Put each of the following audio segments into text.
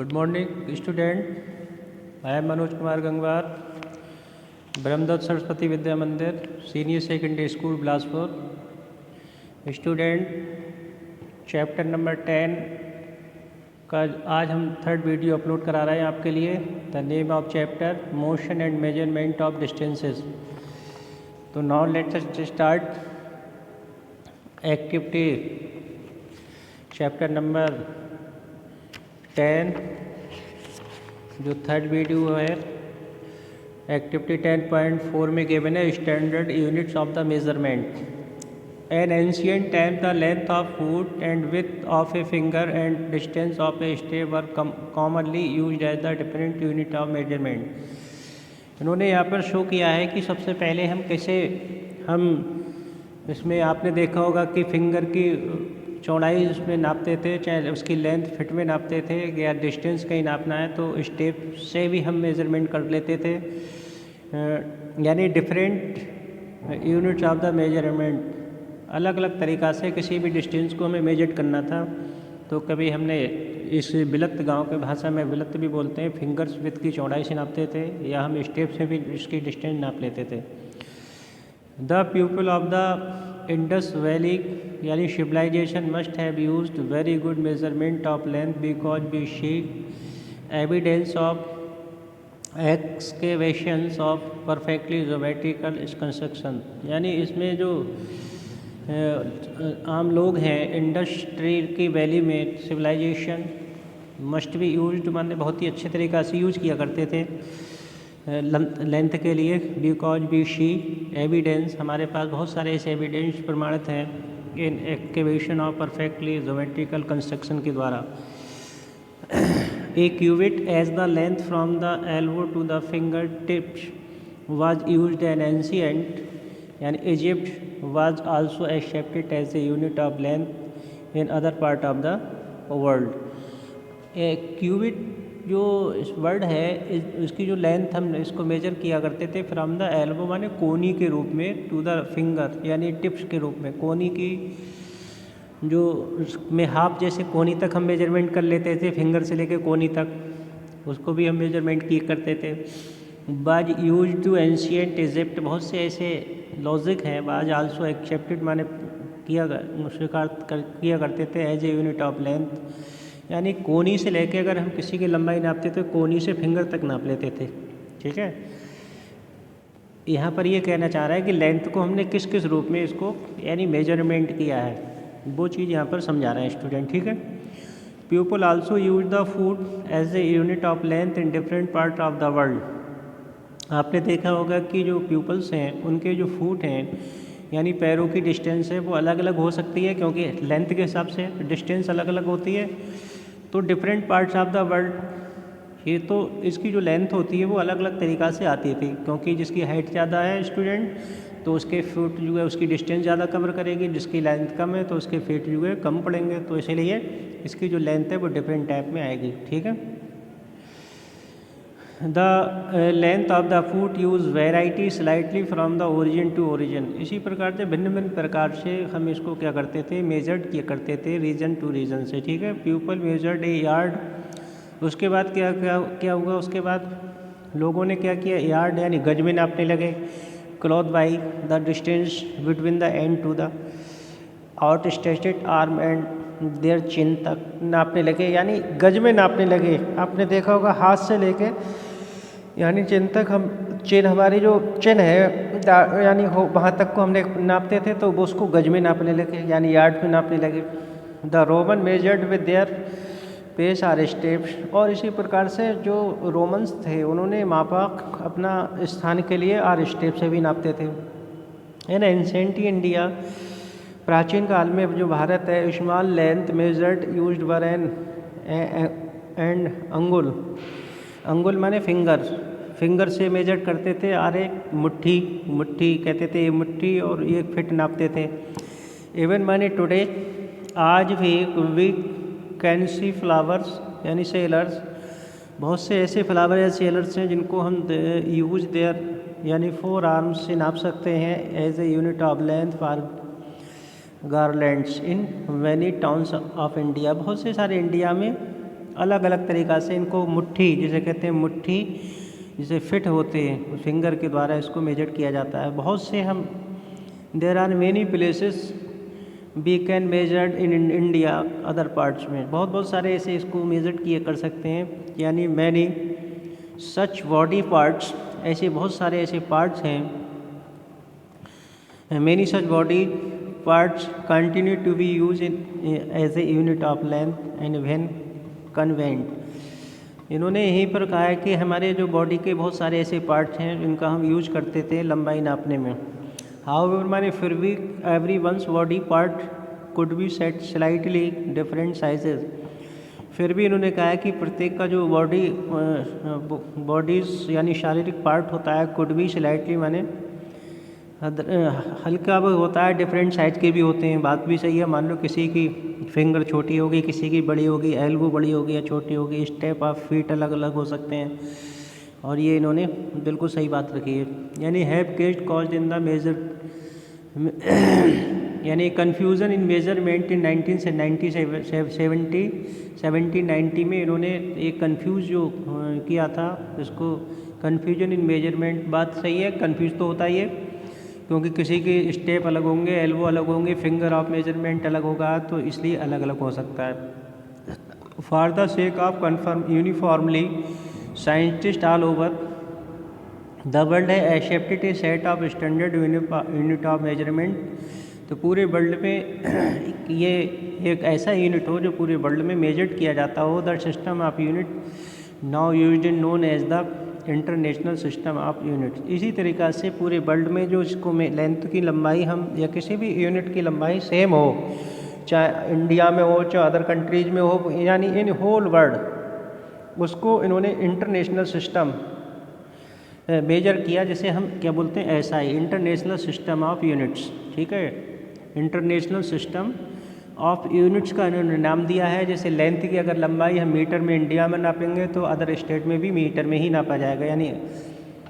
Good morning, student. I am Manoj Kumar Gangwar, Brahmadatta Saraswati Vidya मंदिर, senior secondary school Bilaspur. Student, chapter number 10 का आज हम third video upload करा रहे हैं आपके लिए. The name of chapter motion and measurement of distances. तो now let's start activity chapter number 10 जो थर्ड वीडियो है. एक्टिविटी 10.4 में गिवन है standard units of the measurement. An ancient time the length of foot and width of a finger and distance of a step were commonly used as the different unit of measurement. इन्होंने यहाँ पर show किया है कि सबसे पहले हम इसमें आपने देखा होगा कि फिंगर की चौड़ाई उसमें नापते थे, चाहे उसकी लेंथ फिट में नापते थे, या डिस्टेंस कहीं नापना है तो स्टेप से भी हम मेज़रमेंट कर लेते थे. यानी different units of the measurement, अलग अलग तरीक़ा से किसी भी डिस्टेंस को हमें मेजर करना था. तो कभी हमने इस बिलत गांव के भाषा में बिलत भी बोलते हैं, फिंगर्स विथ की चौड़ाई से नापते थे, या हम स्टेप से भी इसकी डिस्टेंस नाप लेते थे. The people of the Indus valley यानी civilisation must have used very good measurement of length because we see evidence of excavations of perfectly geometrical construction. यानी इसमें जो आम लोग हैं इंडस्ट्री की वैली में सिविलाइजेशन मस्ट बी यूज्ड माने बहुत ही अच्छे तरीक़ा से यूज किया करते थे लेंथ के लिए. बिकॉज वी सी एविडेंस, हमारे पास बहुत सारे ऐसे एविडेंस प्रमाणित हैं इन excavation of perfectly geometrical construction के द्वारा. A cubit as the length from the elbow to the finger tips was used in ancient यानी Egypt was also accepted as a unit of length in other part of the world. A cubit जो इस word है इसकी जो length हम इसको major किया करते थे फ्रॉम द एल्बो माने कोनी के रूप में, टू द फिंगर यानी टिप्स के रूप में. कोनी की जो में हाफ जैसे कोनी तक हम मेजरमेंट कर लेते थे, फिंगर से लेके कोनी तक उसको भी हम मेजरमेंट किए करते थे. बाज यूज टू एंशियंट इजिप्ट, बहुत से ऐसे लॉजिक हैं. बाज आल्सो एक्सेप्टेड माने स्वीकार किया करते थे as a unit of length. यानी कोनी से लेके अगर हम किसी की लंबाई नापते तो कोनी से फिंगर तक नाप लेते थे. ठीक है, यहाँ पर ये कहना चाह रहा है कि लेंथ को हमने किस किस रूप में इसको यानी मेजरमेंट किया है, वो चीज़ यहाँ पर समझा रहे हैं स्टूडेंट. ठीक है. People also use the foot as a unit of length in different part of the world. आपने देखा होगा कि जो पीपल्स हैं उनके जो फूट हैं यानी पैरों की डिस्टेंस है वो अलग अलग हो सकती है, क्योंकि लेंथ के हिसाब से डिस्टेंस अलग अलग होती है. तो different parts of the world ये तो इसकी जो लेंथ होती है वो अलग अलग तरीक़ा से आती थी, क्योंकि जिसकी हाइट ज़्यादा है स्टूडेंट तो उसके फुट जो है उसकी डिस्टेंस ज़्यादा कवर करेगी, जिसकी लेंथ कम है तो उसके फीट जो है कम पड़ेंगे. तो इसीलिए इसकी जो लेंथ है वो डिफरेंट टाइप में आएगी. ठीक है. The length of the foot used varied slightly from the origin to origin. इसी प्रकार से भिन्न भिन्न प्रकार से हम इसको क्या करते थे, मेजर्ड किया करते थे रीजन टू रीजन से. ठीक है. पीपल मेजर्ड ए यार्ड. उसके बाद क्या हुआ, उसके बाद लोगों ने क्या किया, यार्ड यानी गज में नापने लगे. Cloth by the distance between the end to the out stretched arm and their chin तक नापने लगे, यानी गज में नापने लगे. आपने देखा होगा हाथ से लेके यानी चिन तक, हम चिन हमारी जो चिन है यानी हो वहाँ तक को हमने नापते थे तो वो उसको गज में नापने लगे यानी यार्ड में नापने लगे. The Roman measured with their pace or steps. और इसी प्रकार से जो रोमन्स थे उन्होंने मापा अपना स्थान के लिए आर स्टेप से भी नापते थे. इन एंसेंट इंडिया, प्राचीन काल में जो भारत है, small length measured used were and अंगुल माने फिंगर से मेजर करते थे. और एक मुट्ठी कहते थे, ये मुट्ठी और ये फिट नापते थे. इवन माने टुडे, आज भी वी कैन सी फ्लावर्स यानी सेलर्स, बहुत से ऐसे फ्लावर या सेलर्स हैं जिनको हम यूज देयर यानी 4 आर्म्स से नाप सकते हैं as a unit of length for garlands in many towns of India. बहुत से सारे इंडिया में अलग अलग तरीक़ा से इनको मुट्ठी जिसे कहते हैं मुट्ठी जिसे फिट होते हैं फिंगर के द्वारा इसको मेजर किया जाता है। बहुत से हम there are many places we can measured in India other parts में बहुत सारे ऐसे इसको मेजर किए कर सकते हैं, यानी मैनी सच बॉडी पार्ट्स, ऐसे बहुत सारे ऐसे पार्ट्स हैं, many such body parts continue to be use in as a unit of length and when convenient. इन्होंने यहीं पर कहा है कि हमारे जो बॉडी के बहुत सारे ऐसे पार्ट्स हैं जिनका हम यूज करते थे लंबाई नापने में। हाउएवर माने फिर भी every one's body part could be set slightly different sizes. फिर भी इन्होंने कहा है कि प्रत्येक का जो बॉडीज़ यानी शारीरिक पार्ट होता है कुड बी स्लाइटली माने हल्का वो होता है, डिफरेंट साइज के भी होते हैं। बात भी सही है, मान लो किसी की फिंगर छोटी होगी, किसी की बड़ी होगी, एल्बो बड़ी होगी या छोटी होगी, स्टेप ऑफ फीट अलग अलग हो सकते हैं, और ये इन्होंने बिल्कुल सही बात रखी है। यानी have cased caused in the measure यानी कन्फ्यूज़न इन मेजरमेंट इन 1790 में इन्होंने एक कन्फ्यूज़ जो किया था इसको कन्फ्यूजन इन मेजरमेंट। बात सही है, कन्फ्यूज़ तो होता ही है क्योंकि किसी के स्टेप अलग होंगे, एल्बो अलग होंगे, फिंगर ऑफ मेजरमेंट अलग होगा, तो इसलिए अलग अलग हो सकता है। For the sake of confirm uniformly scientist all over the world है accepted a set of standard unit of measurement. तो पूरे वर्ल्ड में ये एक ऐसा यूनिट हो जो पूरे वर्ल्ड में मेजर्ड किया जाता हो। The system of unit now used in known as the international system of unit. इसी तरीक़ा से पूरे वर्ल्ड में जो इसको लेंथ की लंबाई हम या किसी भी यूनिट की लंबाई सेम हो, चाहे इंडिया में हो चाहे अदर कंट्रीज में हो, यानी इन होल वर्ल्ड, उसको इन्होंने इंटरनेशनल सिस्टम मेजर किया, जिसे हम क्या बोलते हैं SI international system of units. ठीक है, इंटरनेशनल सिस्टम ऑफ यूनिट्स का इन्होंने नाम दिया है। जैसे लेंथ की अगर लंबाई हम मीटर में इंडिया में नापेंगे तो अदर स्टेट में भी मीटर में ही नापा जाएगा, यानी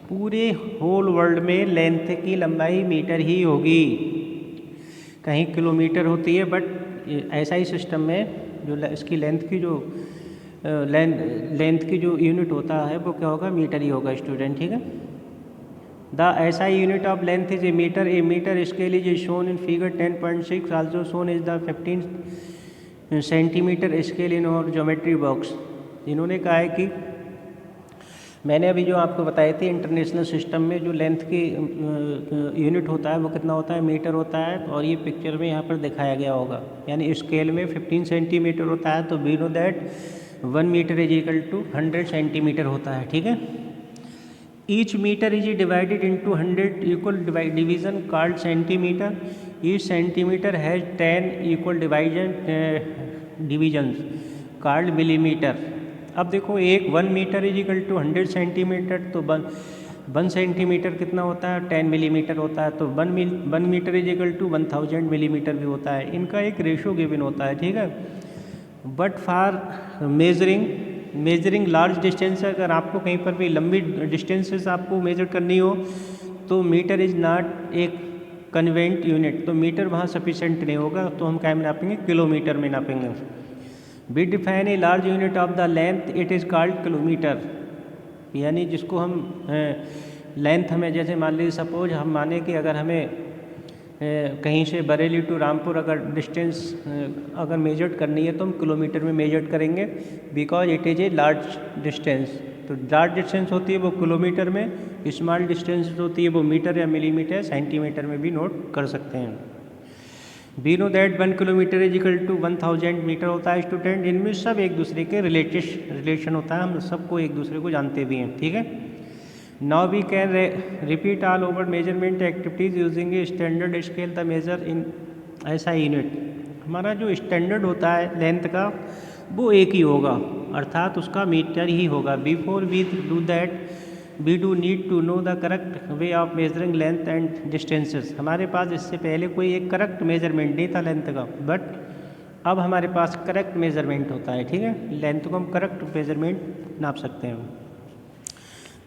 पूरे होल वर्ल्ड में लेंथ की लंबाई मीटर ही होगी, कहीं किलोमीटर होती है, बट SI सिस्टम में जो इसकी लेंथ की जो लेंथ की जो यूनिट होता है वो क्या होगा, मीटर ही होगा स्टूडेंट। ठीक है, the SI unit of length is a metre. A metre scale is shown in figure 10.6 also shown is the 15 centimetre scale in our geometry box. इन्होंने कहा है कि मैंने अभी जो आपको बताए थे इंटरनेशनल सिस्टम में जो लेंथ की यूनिट होता है वो कितना होता है, मीटर होता है, और ये पिक्चर में यहाँ पर दिखाया गया होगा। यानी स्केल में 15 सेंटीमीटर होता है, तो we know that 1 metre is equal to 100 centimetre होता है। ठीक है, each metre is divided into 100 equal division called centimetre. Each centimetre has 10 equal divisions called millimetre. अब देखो, एक 1 metre is equal to 100 centimetre, तो 1 सेंटीमीटर कितना होता है, 10 मिलीमीटर होता है, तो 1 metre is equal to 1000 millimetre भी होता है। इनका एक रेशो गिवन होता है। ठीक है, but for measuring large distance, अगर आपको कहीं पर भी लंबी डिस्टेंसेस आपको मेजर करनी हो तो मीटर इज़ नॉट एक कन्वेंट यूनिट, तो मीटर वहाँ सफिशेंट नहीं होगा, तो हम क्या में नापेंगे, किलोमीटर में नापेंगे। We define a large unit of the length, it is called kilometre. यानी जिसको हम लेंथ हमें, जैसे मान लीजिए सपोज हम माने कि अगर हमें कहीं से बरेली टू रामपुर अगर डिस्टेंस अगर मेजर्ड करनी है तो हम किलोमीटर में मेजर्ड करेंगे, because it is a large distance. तो लार्ज डिस्टेंस होती है वो किलोमीटर में, स्मॉल डिस्टेंस होती है वो मीटर या मिलीमीटर सेंटीमीटर में भी नोट कर सकते हैं। We know that 1 kilometre is equal to 1000 metre होता है स्टूडेंट। इनमें सब एक दूसरे के रिलेशन होता है, हम सबको एक दूसरे को जानते भी हैं। ठीक है, now we can repeat all over measurement activities using a standard scale the measure in SI unit. हमारा जो स्टैंडर्ड होता है लेंथ का वो एक ही होगा, अर्थात उसका मीटर ही होगा। Before we do that we do need to know the correct way of measuring length and distances. हमारे पास इससे पहले कोई एक करेक्ट मेजरमेंट नहीं था लेंथ का, बट अब हमारे पास करेक्ट मेजरमेंट होता है। ठीक है, लेंथ को हम करेक्ट मेजरमेंट नाप सकते हैं।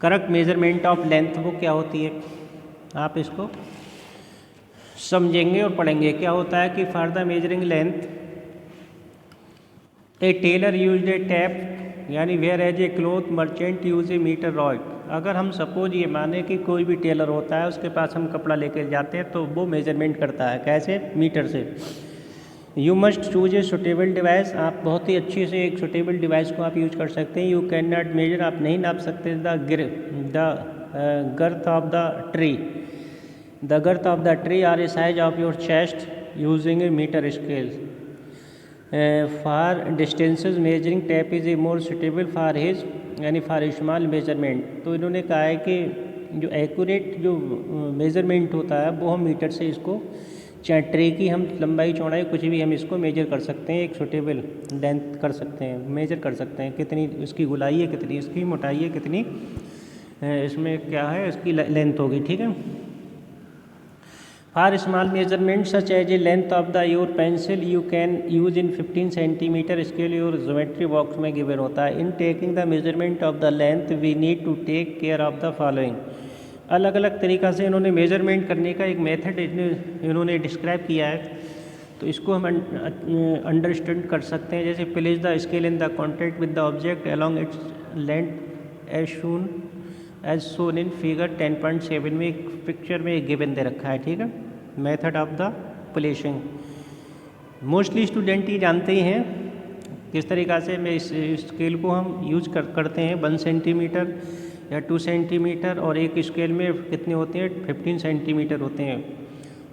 करेक्ट मेजरमेंट ऑफ लेंथ वो क्या होती है, आप इसको समझेंगे और पढ़ेंगे। क्या होता है कि for the measuring length a tailor use a tape यानी whereas a cloth merchant use a metre rod. अगर हम सपोज ये माने कि कोई भी टेलर होता है, उसके पास हम कपड़ा लेकर जाते हैं तो वो मेजरमेंट करता है, कैसे? मीटर से। You must choose a suitable device. आप बहुत ही अच्छे से एक सुटेबल डिवाइस को आप यूज कर सकते हैं। यू कैन नॉट मेजर, आप नहीं नाप सकते the girth of the tree. The girth of the tree or a size of your chest using a metre scale. For distances measuring tape is a more suitable for his यानी for small measurement. तो इन्होंने कहा है कि जो accurate जो measurement होता है वो हम मीटर से इसको, चाहे ट्रे की हम लंबाई चौड़ाई कुछ भी हम इसको मेजर कर सकते हैं, एक सुटेबल लेंथ कर सकते हैं, मेजर कर सकते हैं। कितनी इसकी गोलाई है, कितनी इसकी मोटाई है, कितनी इसमें क्या है इसकी लेंथ होगी, ठीक है। For small measurement such as a length of the your pencil you can use in 15 centimetre scale your geometry box में गिवन होता है। In taking the measurement of the length we need to take care of the following. अलग अलग तरीक़ा से इन्होंने measurement करने का एक मेथड इन्होंने डिस्क्राइब किया है, तो इसको हम अंडरस्टैंड कर सकते हैं। जैसे place the scale in the contact with the object along its length as shown in figure 10.7 में एक पिक्चर में एक गिवन दे रखा है, ठीक है। Method of the placing mostly student ही जानते ही हैं किस तरीक़ा से मैं इस स्केल को हम यूज करते हैं। 1 सेंटीमीटर या 2 सेंटीमीटर, और एक स्केल में कितने होते हैं 15 सेंटीमीटर होते हैं,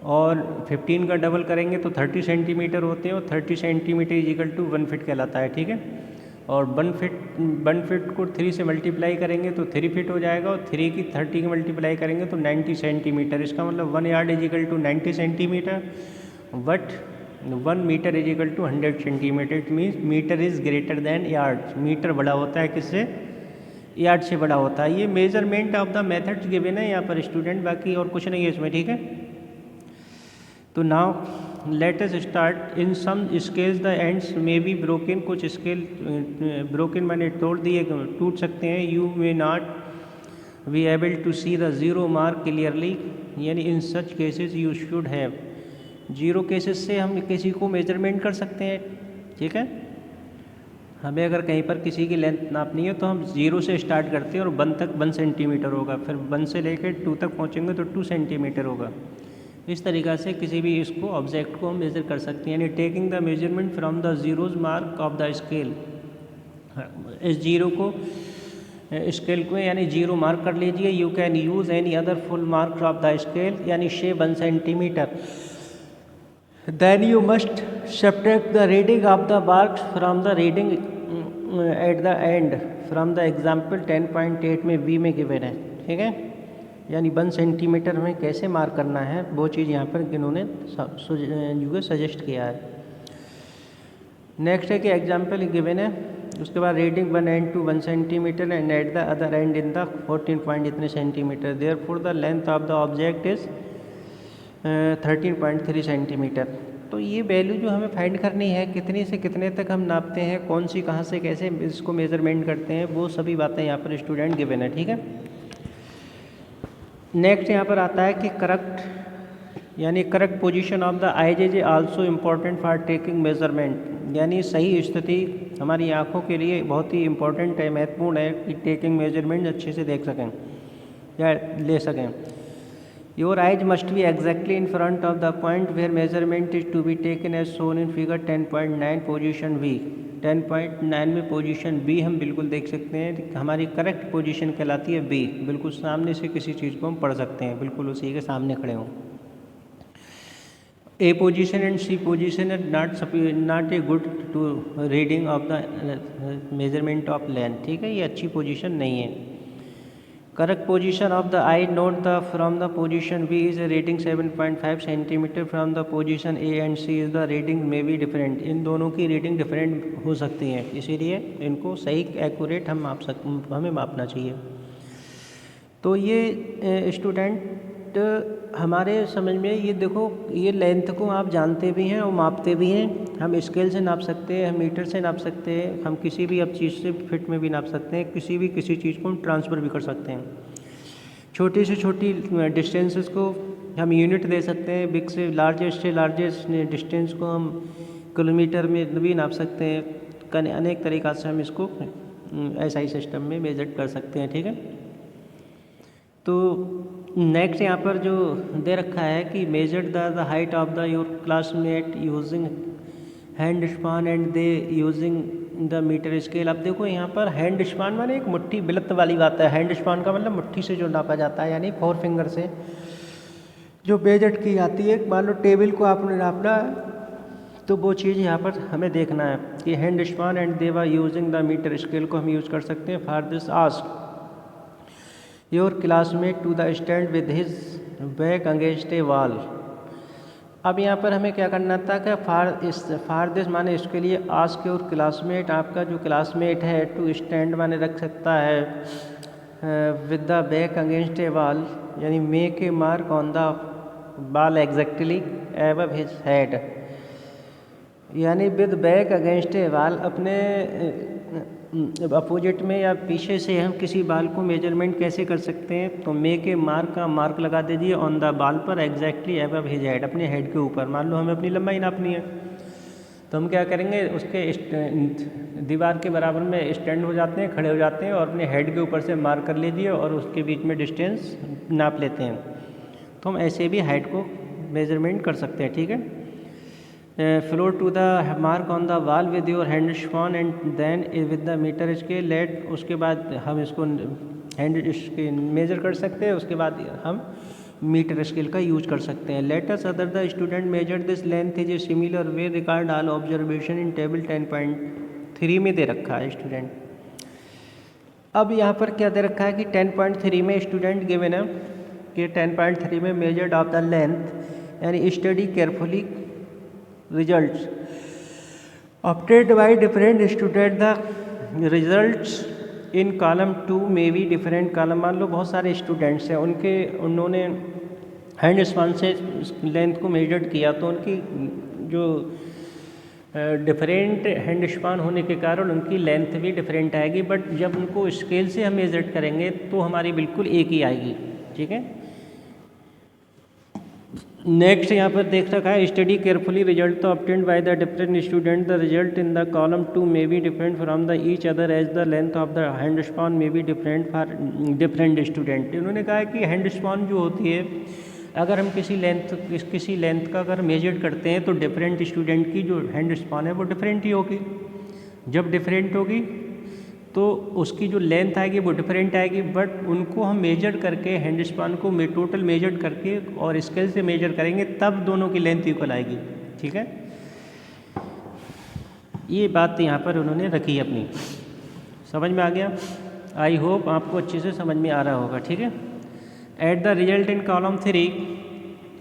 और 15 का डबल करेंगे तो 30 सेंटीमीटर होते हैं, और 30 centimetre is equal to 1 feet कहलाता है, ठीक है। और 1 फीट को 3 से मल्टीप्लाई करेंगे तो 3 फीट हो जाएगा, और 3 की 30 की मल्टीप्लाई करेंगे तो 90 सेंटीमीटर। इसका मतलब 1 yard is equal to 90 centimetre, but 1 metre is equal to 100 centimetre. It means metre is greater than yard. Metre बड़ा होता है किससे? यार्ड से बड़ा होता है। ये measurement of the methods given है यहाँ पर स्टूडेंट, बाकी और कुछ नहीं है इसमें, ठीक है। तो now let us start. In some scales the ends may be broken. कुछ स्केल ब्रोकन मैंने तोड़ दिए, टूट सकते हैं। You may not be able to see the zero mark clearly, यानी in such cases you should have. Zero cases से हम किसी को मेजरमेंट कर सकते हैं, ठीक है। हमें अगर कहीं पर किसी की लेंथ नापनी है तो हम 0 से स्टार्ट करते हैं और 1 तक 1 सेंटीमीटर होगा, फिर 1 से लेकर 2 तक पहुँचेंगे तो 2 सेंटीमीटर होगा। इस तरीक़ा से किसी भी इसको ऑब्जेक्ट को हम मेज़र कर सकते हैं, यानी taking the measurement from the zeros mark of the scale. इस जीरो को स्केल को यानी 0 मार्क कर लीजिए। You can use any other full mark of the scale, यानी शे 1 centimetre. Then you must subtract the reading of the marks from the reading at the end from the example 10.8 में B में given है, ठीक है। यानी 1 centimetre में कैसे मार्क करना है वो चीज़ यहाँ पर इन्होंने सजेस्ट किया है। नेक्स्ट है कि एग्जाम्पल गिवन है, उसके बाद reading 1 and to 1 centimetre and at the other end in the 14 point इतने centimetre. Therefore the length of the object is 13.3 centimetre. तो ये वैल्यू जो हमें फाइंड करनी है, कितने से कितने तक हम नापते हैं, कौन सी कहाँ से कैसे इसको मेजरमेंट करते हैं, वो सभी बातें यहाँ पर स्टूडेंट गिवन है, ठीक है। नेक्स्ट यहाँ पर आता है कि करेक्ट यानी correct position of the eyes is also important for taking measurement. यानी सही स्थिति हमारी आँखों के लिए बहुत ही इम्पोर्टेंट है, महत्वपूर्ण है कि टेकिंग मेजरमेंट अच्छे से देख सकें या ले सकें। Your eyes must be exactly in front of the point where measurement is to be taken as shown in figure 10.9 position B। 10.9 में पोजीशन B हम बिल्कुल देख सकते हैं, हमारी करेक्ट पोजीशन कहलाती है B। बिल्कुल सामने से किसी चीज़ को हम पढ़ सकते हैं, बिल्कुल उसी के सामने खड़े हों। A position and C position are not a good to reading of the measurement of length, ठीक है, ये अच्छी पोजीशन नहीं है। Correct position of the eye note the from the position B is a reading 7.5 centimeter from the position A and C is the reading may be different। इन दोनों की reading different हो सकती है, इसीलिए इनको सही एक्यूरेट हमें मापना चाहिए। तो ये स्टूडेंट हमारे समझ में ये देखो, ये लेंथ को आप जानते भी हैं और मापते भी हैं। हम स्केल से नाप सकते हैं, हम मीटर से नाप सकते हैं, हम किसी भी अब चीज़ से फिट में भी नाप सकते हैं, किसी चीज़ को हम ट्रांसफ़र भी कर सकते हैं। छोटी से छोटी डिस्टेंसेस को हम यूनिट दे सकते हैं, बिग से लार्जेस्ट डिस्टेंस को हम किलोमीटर में भी नाप सकते हैं। अनेक तरीक़ा से हम इसको SI सिस्टम में मेजर कर सकते हैं, ठीक है। तो नेक्स्ट यहाँ पर जो दे रखा है कि measure the height of the your classmate using hand span and they using the metre scale. अब देखो यहाँ पर हैंड स्पान माने एक मुट्ठी बिलत वाली बात है। हैंड स्पान का मतलब मुट्ठी से जो नापा जाता है, यानी 4 फिंगर से जो मेजर की जाती है। मान लो टेबल को आपने नापना है तो वो चीज़ यहाँ पर हमें देखना है कि hand span and they were using the metre scale को हम यूज़ कर सकते हैं। For this ask your classmate to the stand with his back against a wall. अब यहाँ पर हमें क्या करना था कि फार दिस माने इसके लिए आस्क योर क्लासमेट, आपका जो क्लासमेट है, टू स्टैंड माने रख सकता है with the back against a wall, यानी make a mark on the wall exactly above his head, यानी with back against a wall अपने अपोजिट में या पीछे से हम किसी बाल को मेजरमेंट कैसे कर सकते हैं। तो मेक ए मार्क का मार्क लगा दीजिए ऑन द बाल पर एग्जैक्टली एबव हिज हेड, अपने हेड के ऊपर। मान लो हमें अपनी लंबाई नापनी है तो हम क्या करेंगे, उसके दीवार के बराबर में स्टैंड हो जाते हैं, खड़े हो जाते हैं और अपने हेड के ऊपर से मार्क कर लीजिए और उसके बीच में डिस्टेंस नाप लेते हैं। तो हम ऐसे भी हाइट को मेजरमेंट कर सकते हैं, ठीक है। Floor to the mark on the wall with your hand span and then with the metre scale let. उसके बाद हम इसको हैंड स्केल मेजर कर सकते हैं, उसके बाद हम मीटर स्केल का यूज कर सकते हैं। Let's other the student measure this length is a similar way record all observation in table 10.3 में दे रखा है स्टूडेंट। अब यहाँ पर क्या दे रखा है कि 10.3 में स्टूडेंट गिवन है कि 10.3 में मेजर्ड ऑफ द लेंथ यानी study carefully results obtained by different student, the results in column 2 में भी different column। मान लो बहुत सारे स्टूडेंट्स हैं, उन्होंने हैंड स्पान से लेंथ को मेजर्ड किया तो उनकी जो डिफरेंट हैंड स्पान होने के कारण उनकी लेंथ भी डिफरेंट आएगी, बट जब उनको स्केल से हम मेजर करेंगे तो हमारी बिल्कुल एक ही आएगी, ठीक है। नेक्स्ट यहाँ पर देख रखा है study carefully result obtained by the different student, the result in the column 2 may be different from the each other as the length of the hand span may be different for different student. उन्होंने कहा कि hand span जो होती है, अगर हम किसी length का अगर मेजर करते हैं तो डिफरेंट स्टूडेंट की जो हैंड स्पान है वो डिफरेंट ही होगी। जब डिफरेंट होगी तो उसकी जो लेंथ आएगी वो डिफरेंट आएगी, बट उनको हम मेजर करके हैंड स्पान को टोटल मेजर करके और स्केल से मेजर करेंगे तब दोनों की लेंथ इक्वल आएगी, ठीक है। ये बात यहाँ पर उन्होंने रखी है अपनी, समझ में आ गया। आई होप आपको अच्छे से समझ में आ रहा होगा, ठीक है। At the result in column 3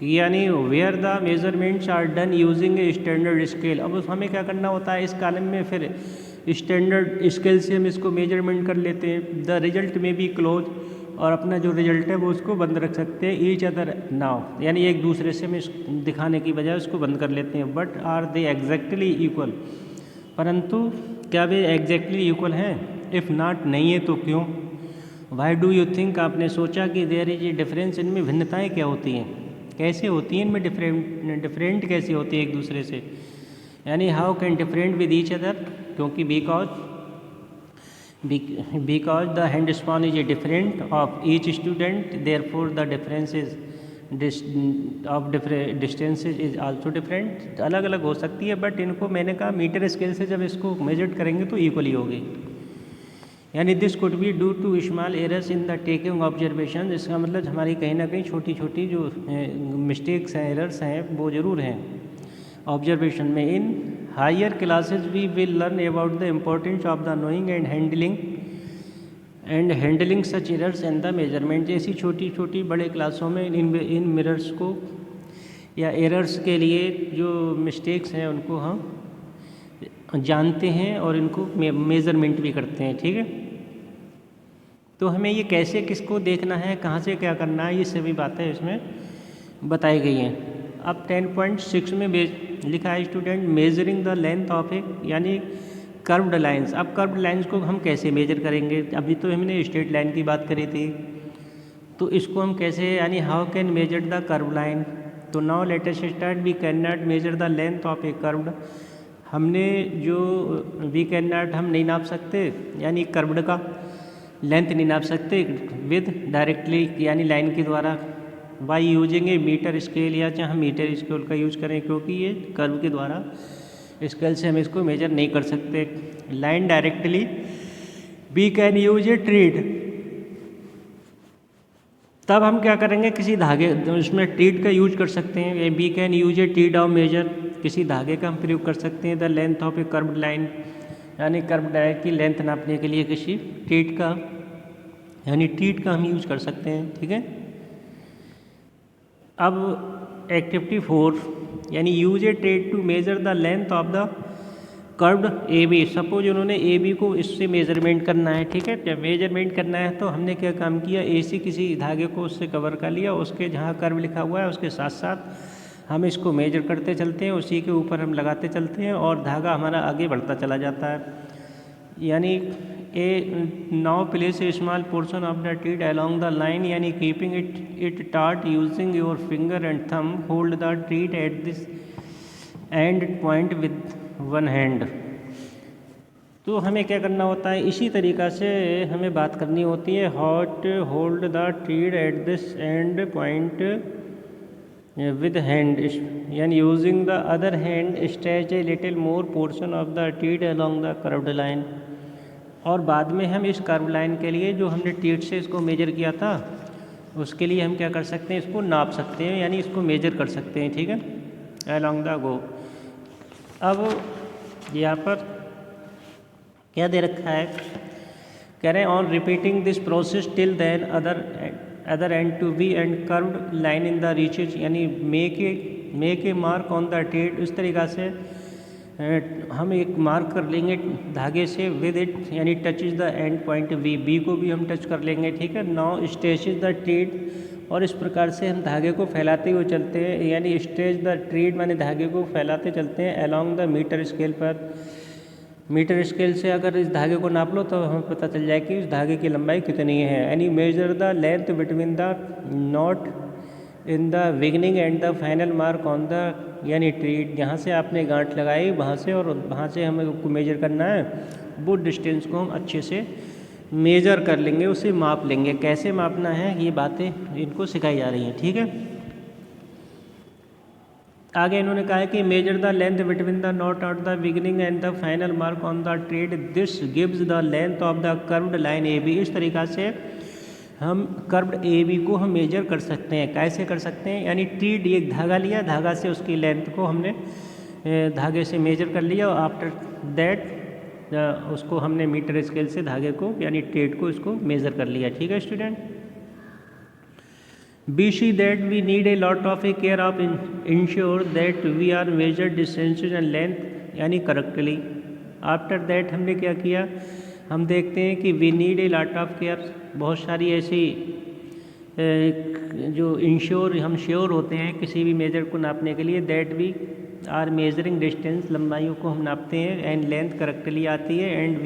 यानी where the measurements are done using a standard scale. अब हमें क्या करना होता है, इस कॉलम में फिर स्टैंडर्ड स्केल से हम इसको मेजरमेंट कर लेते हैं। द रिजल्ट में भी क्लोज, और अपना जो रिजल्ट है वो उसको बंद रख सकते हैं। ईच अदर नाउ यानी एक दूसरे से हम दिखाने की बजाय उसको बंद कर लेते हैं। But are they exactly equal, परंतु क्या वे एग्जैक्टली इक्वल हैं? इफ़ नॉट नहीं है तो क्यों? वाई डू यू थिंक, आपने सोचा कि देयर इज ए डिफरेंस, इनमें भिन्नताएँ क्या होती हैं, कैसे होती हैं, इनमें डिफरेंट कैसे होती है एक दूसरे से, यानी how can different with each other, क्योंकि because the hand span is a different of each student, therefore the difference is of distances is also different. अलग अलग हो सकती है, बट इनको मैंने कहा मीटर स्केल से जब इसको मेजर करेंगे तो इक्वली होगी। यानी this could be due to small errors in the taking observation. इसका मतलब हमारी कहीं ना कहीं छोटी छोटी जो मिस्टेक्स हैं, एरर्स हैं, वो ज़रूर हैं ऑब्जर्वेशन में। In higher classes we will learn about the importance of the knowing and handling such errors and the measurement. जैसी छोटी छोटी बड़े क्लासों में इन मिरर्स को या एरर्स के लिए जो मिस्टेक्स हैं उनको हम जानते हैं और इनको मेज़रमेंट भी करते हैं, ठीक है। तो हमें ये कैसे किसको देखना है, कहाँ से क्या करना है, ये सभी बातें इसमें बताई गई हैं। अब 10.6 में लिखा है student measuring the length of a, यानी कर्व्ड लाइंस। अब कर्व्ड लाइंस को हम कैसे मेजर करेंगे? अभी तो हमने स्ट्रेट लाइन की बात करी थी, तो इसको हम कैसे, यानी how can measure the curve line. तो now let us start, we can not measure the length of a curved हमने जो वी कैन नॉट हम नहीं नाप सकते, यानी कर्व्ड का लेंथ नहीं नाप सकते विद डायरेक्टली यानी लाइन के द्वारा, by using a metre scale, या चाहे हम मीटर स्केल का यूज करें, क्योंकि ये कर्व के द्वारा स्केल से हम इसको मेजर नहीं कर सकते। Line directly we can use a thread, तब हम क्या करेंगे, किसी धागे उसमें ट्रीड का यूज कर सकते हैं। We can use a thread of measure, किसी धागे का हम प्रयोग कर सकते हैं। The length of a curved line, यानी कर्व्ड लाइन की लेंथ नापने के लिए किसी ट्रीड का यानी ट्रीड का हम यूज कर सकते हैं। ठीक है। अब एक्टिविटी 4 यानी use a thread to measure the length of the curved A B. Suppose उन्होंने ए बी को इससे मेजरमेंट करना है। ठीक है। जब मेजरमेंट करना है तो हमने क्या काम किया, ए सी किसी धागे को उससे कवर कर लिया, उसके जहाँ कर्व लिखा हुआ है उसके साथ साथ हम इसको मेजर करते चलते हैं, उसी के ऊपर हम लगाते चलते हैं और धागा हमारा आगे बढ़ता चला जाता है। यानी now place a small portion of the thread along the line, यानी keeping it taut using your finger and thumb, hold the thread at this end point with one hand. तो हमें क्या करना होता है, इसी तरीक़ा से हमें बात करनी होती है। Hot hold the thread at this end point with hand, यानी using the other hand stretch a little more portion of the thread along the curved line. और बाद में हम इस कर्व लाइन के लिए जो हमने ट्रीड से इसको मेजर किया था उसके लिए हम क्या कर सकते हैं, इसको नाप सकते हैं, यानी इसको मेजर कर सकते हैं। ठीक है। Along the go. अब यहाँ पर क्या दे रखा है, कह रहे हैं on repeating this process till then other end to be end curved line in the reaches, यानी make a mark on the thread. इस तरीक़ा से हम एक मार्क कर लेंगे धागे से विद इट, यानी touch is the end point we, B को भी हम टच कर लेंगे। ठीक है। नाउ स्ट्रेचेज द ट्रीड, और इस प्रकार से हम धागे को फैलाते हुए चलते हैं, यानी स्ट्रेच द ट्रीड माने धागे को फैलाते चलते हैं अलोंग द मीटर स्केल पर। मीटर स्केल से अगर इस धागे को नाप लो तो हमें पता चल जाए कि इस धागे की लंबाई कितनी है। यानी major the length between the not in the beginning and the final mark on the, यानी ट्रीड जहाँ से आपने गांठ लगाई वहाँ से और वहाँ से हमें उसको मेजर करना है, वो डिस्टेंस को हम अच्छे से मेजर कर लेंगे, उसे माप लेंगे। कैसे मापना है ये बातें इनको सिखाई जा रही हैं। ठीक है। आगे इन्होंने कहा है कि measure the length between the knot of the beginning and the final mark on the thread, this gives the length of the curved line A B. इस तरीक़ा से हम कर्व्ड ए बी को हम मेजर कर सकते हैं। कैसे कर सकते हैं, यानी ट्रीड एक धागा लिया, धागा से उसकी लेंथ को हमने धागे से मेजर कर लिया और आफ्टर दैट उसको हमने मीटर स्केल से धागे को यानी ट्रीड को इसको मेज़र कर लिया। ठीक है student. Be see that we need a lot of a care of ensure that we are measure distances and length, यानी करेक्टली। आफ्टर दैट हमने क्या किया, हम देखते हैं कि we need a lot of care, बहुत सारी ऐसी जो इंश्योर हम श्योर होते हैं किसी भी मेजर को नापने के लिए, that we are measuring distance, लंबाइयों को हम नापते हैं, एंड लेंथ करेक्टली आती है, and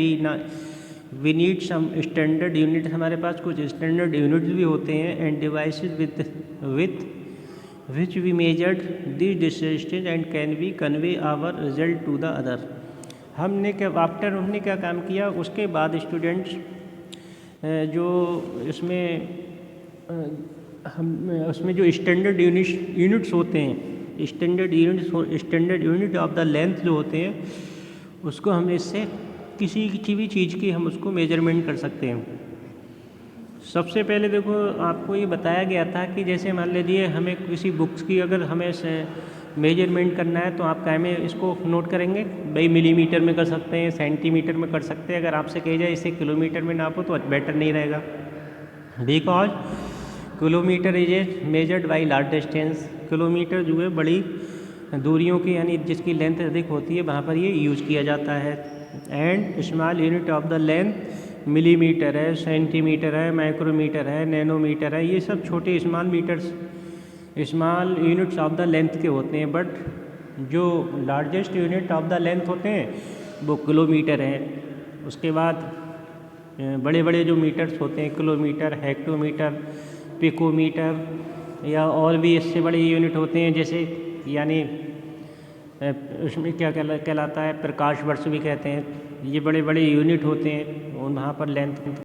we need some standard unit, हमारे पास कुछ स्टैंडर्ड यूनिट्स भी होते हैं, and devices with which we measured this distance and can we convey our result to the other. हमने क्या काम किया, उसके बाद स्टूडेंट्स जो उसमें जो स्टैंडर्ड यूनिट्स होते हैं, standard unit of the length जो होते हैं, उसको हम इससे किसी भी चीज़ की हम उसको मेजरमेंट कर सकते हैं। सबसे पहले देखो आपको ये बताया गया था कि जैसे मान लीजिए हमें किसी बुक्स की अगर हमें मेजरमेंट करना है तो आप क्या में इसको नोट करेंगे, भाई मिलीमीटर में कर सकते हैं, सेंटीमीटर में कर सकते हैं। अगर आपसे कही जाए इसे किलोमीटर में नापो तो बेटर नहीं रहेगा, because kilometre is a measured by large distance. Kilometre जो है बड़ी दूरियों की यानी जिसकी लेंथ अधिक होती है वहाँ पर ये यूज़ किया जाता है। And small unit of the length millimetre है, सेंटीमीटर है, माइक्रोमीटर है, नैनोमीटर है, ये सब छोटे small units of the length के होते हैं। बट जो largest unit of the length होते हैं वो किलोमीटर हैं। उसके बाद बड़े बड़े जो मीटर्स होते हैं, किलोमीटर, हेक्टोमीटर, पिकोमीटर, या और भी इससे बड़े यूनिट होते हैं जैसे यानी उसमें क्या कहलाता है, प्रकाश वर्ष भी कहते हैं। ये बड़े बड़े यूनिट होते हैं, वहाँ पर लेंथ